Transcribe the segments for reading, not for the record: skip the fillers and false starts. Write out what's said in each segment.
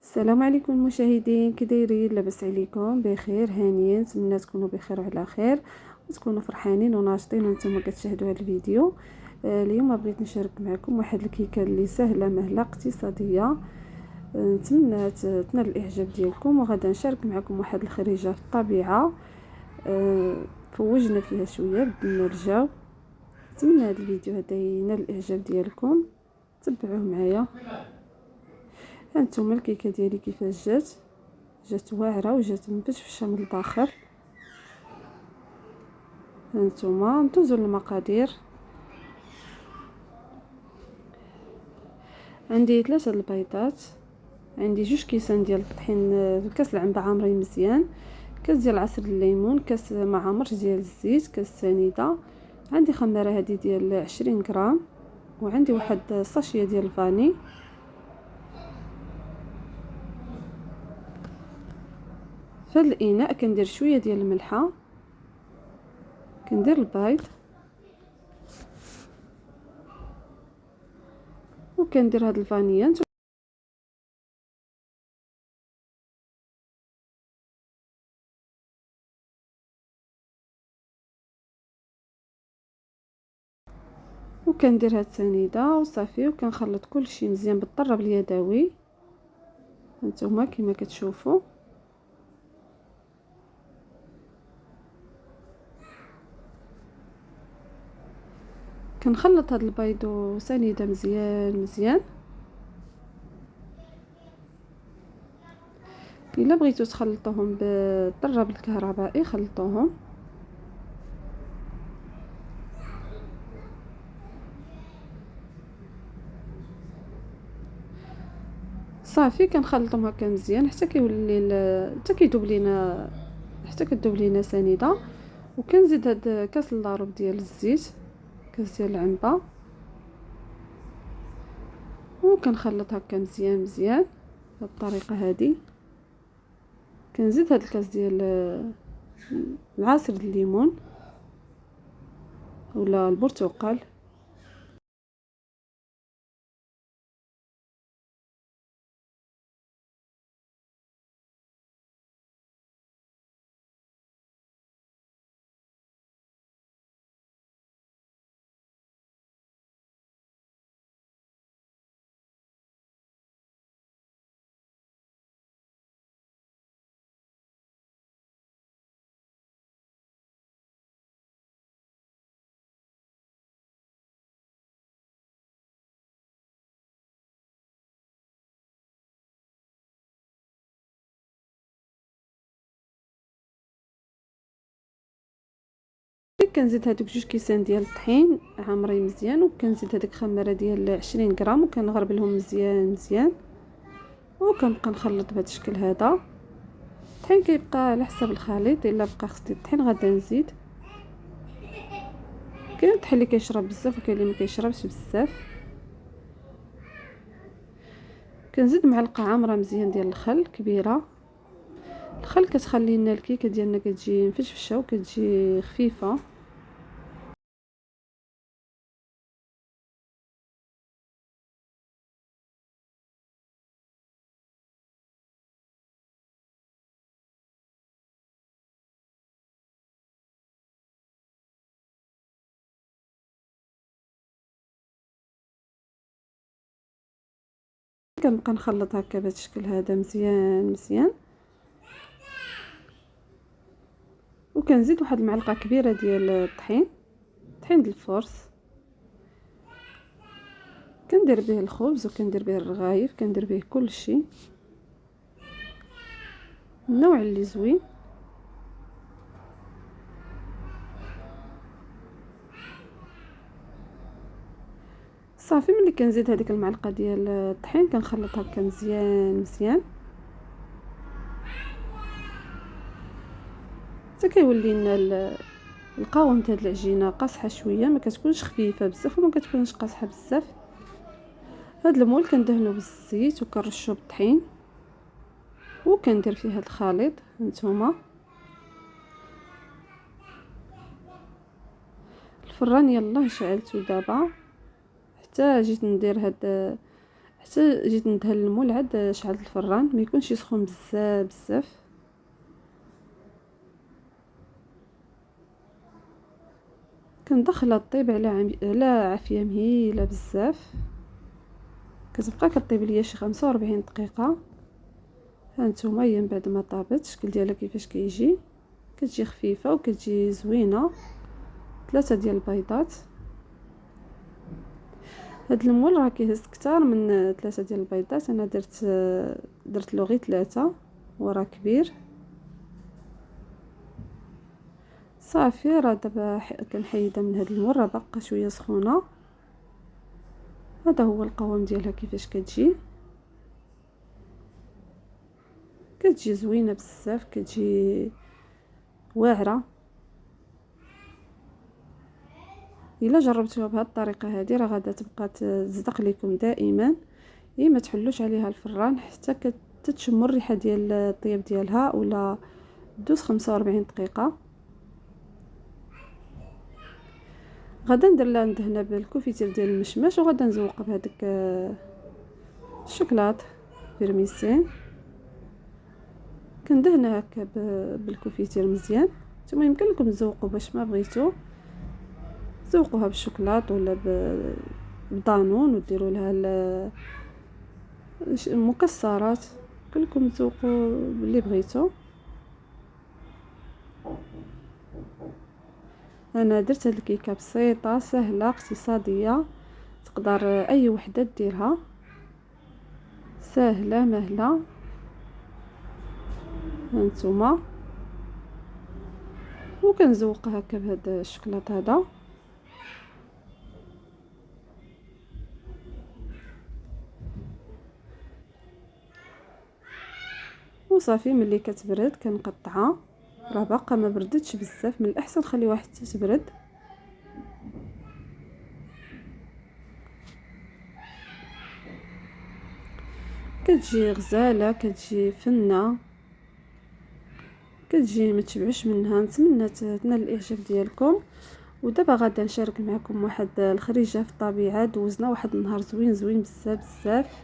السلام عليكم المشاهدين، كي دايرين؟ لاباس عليكم؟ بخير هانيين؟ نتمنى تكونوا بخير وعلى خير وتكونوا فرحانين وناشطين وانتم كتشاهدوا هذا الفيديو. اليوم بغيت نشارك معكم واحد الكيكه اللي سهله مهله اقتصاديه. نتمنى تنال الاعجاب ديالكم، وغدا نشارك معكم واحد الخريجه في الطبيعه. فوجنا فيها شويه بدلنا الجو. نتمنى هذا الفيديو هذا ينال الاعجاب ديالكم، تبعوه معايا. هانتوما الكيكه ديالي كيفاش جات واعره وجات مفشفشه من الداخل. هانتوما ندوزو للمقادير. عندي 3 البيضات، عندي 2 كيسان ديال الطحين، كاس العنبه عامرين مزيان، كاس ديال عصير الليمون، كاس ما عمرش ديال الزيت، كاس سنيده، عندي خماره هذه ديال 20 غرام، وعندي واحد الساشيه ديال الفاني. في هذا الاناء كندير شويه ديال الملحه، كندير البيض، وكندير هاد الفانيا. وكندير هاد السنيده وصافي، وكنخلط كلشي مزيان بالطرب اليدوي. هانتوما كما كتشوفوا كنخلط هاد البيض وسنيده مزيان مزيان. الا بغيتو تخلطوهم بالطراب الكهربائي خلطوهم. صافي كنخلطهم هكا مزيان حتى كيولي حتى كيذوب لينا، حتى كتذوب لينا سنيده. وكنزيد هاد كاس لاروب ديال الزيت، كاس ديال العنبه، وكنخلط هكا مزيان مزيان بهاد الطريقه هذه. كنزيد هاد الكاس ديال العصير الليمون ولا البرتقال. كنزيد هادوك 2 كيسان ديال الطحين عامرين مزيان، وكنزيد هذيك خماره ديال 20 غرام، وكنغربلهم مزيان مزيان، وكنبقى نخلط بهذا الشكل هذا. الطحين كيبقى على حسب الخليط، الا بقى خصني الطحين غادا نزيد. كاين الطحين اللي كيشرب بزاف وكاين اللي ما كيشربش بزاف. كنزيد معلقه عامره مزيان ديال الخل كبيره. الخل كتخلي لنا الكيكه ديالنا كتجي مفشفشه وكتجي خفيفه. كنبقى نخلط هكا بهذا الشكل هذا مزيان مزيان. وكنزيد واحد المعلقه كبيره ديال الطحين، طحين ديال الفرص. كندير به الخبز وكندير به الرغايف، كندير به كلشي، النوع اللي زوين. صافي ملي كنزيد هذيك المعلقه ديال الطحين كنخلط هكا مزيان مزيان حتى كيولي لنا القوام تاع العجينه قاصحه شويه، ما كتكونش خفيفه بزاف وما كتكونش قاصحه بزاف. هاد المول كندهنو بالزيت وكنرشو بالطحين، وكندير فيه هاد الخليط. هانتوما الفران يلاه شعلته دابا، حتى جيت ندير هاد حتى جيت ندهن المول عاد شعلت الفران، ما يكونش يسخن بزاف بزاف. كندخلها طيب على عافيه مهيله بزاف، كتبقى كطيب ليا شي 45 دقيقه. هانتوما هي من بعد ما طابت الشكل ديالها كيفاش كيجي، كتجي خفيفه وكتجي زوينه. 3 ديال البيضات. هاد المول راه كيهز كتار من 3 ديال البيضات، انا درت له غير 3 وراه كبير صافي. راه دابا كنحيدها من هاد المول، راه باقا شويه سخونه. هذا هو القوام ديالها كيفاش كتجي زوينه بزاف، كتجي واعره. الا جربتوها بهذه الطريقه هذه راه غادا تبقى تصدق لكم دائما. ما تحلوش عليها الفران حتى تشموا الريحه ديال الطياب ديالها، ولا دوز 45 دقيقه. غادا ندير لها ندهنها بالكوفيتير ديال المشماش، وغادا نزوقها بهذاك الشوكولات فيرميسين. كندهنها هكا بالكوفيتير مزيان. نتوما يمكن لكم تزوقوا باش ما بغيتو، زوقوها بالشوكولات ولا بدانون، وديروا لها المكسرات. كلكم تذوقوا اللي بغيتو. انا درت هاد الكيكه بسيطه سهله اقتصاديه، تقدر اي وحده ديرها، سهله مهله. هانتوما وكنزوقها هكا بهذا الشوكولات هذا. وصافي ملي كتبرد كنقطعها. راه باقا ما بردتش بزاف، من الاحسن خليوها حتى تبرد. كتجي غزاله، كتجي فنه، كتجي ما تشبعوش منها. نتمنى تنال الاعجاب ديالكم. ودابا غادا نشارك معكم واحد الخريجه في الطبيعه، دوزنا واحد النهار زوين زوين بزاف بزاف.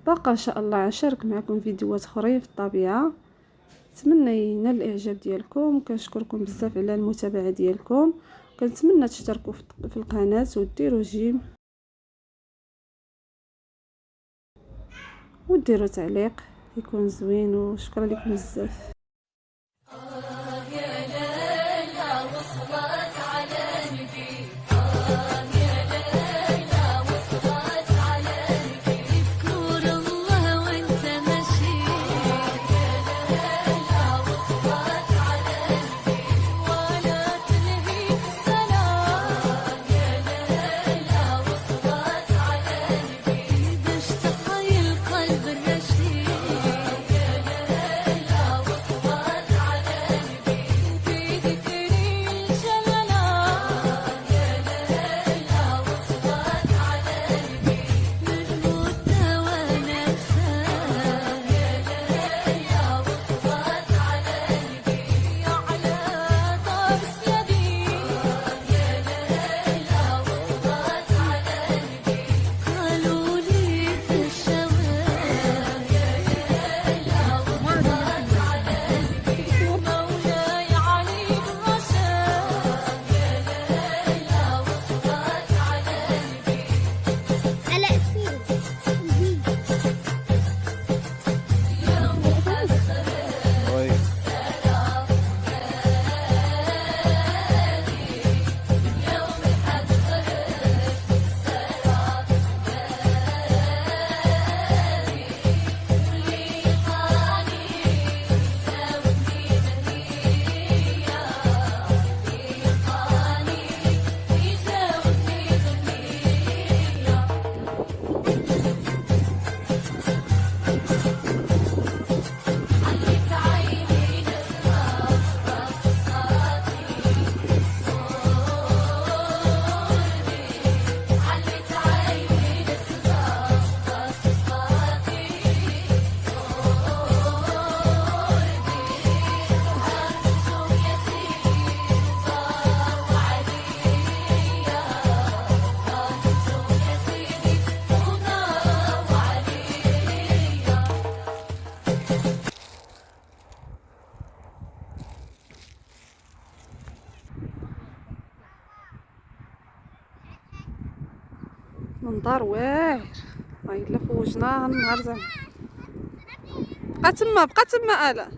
باقا ان شاء الله نشارك معكم فيديوهات اخرين في الطبيعه. نتمنى ينال الاعجاب ديالكم. كنشكركم بزاف على المتابعه ديالكم. كنتمنى تشتركوا في القناه وديروا جيم وديروا تعليق يكون زوين. وشكرا لكم بزاف. منظر واعر. هاي الا فوجناها النهار زعما. بقى تما بقى تما. الا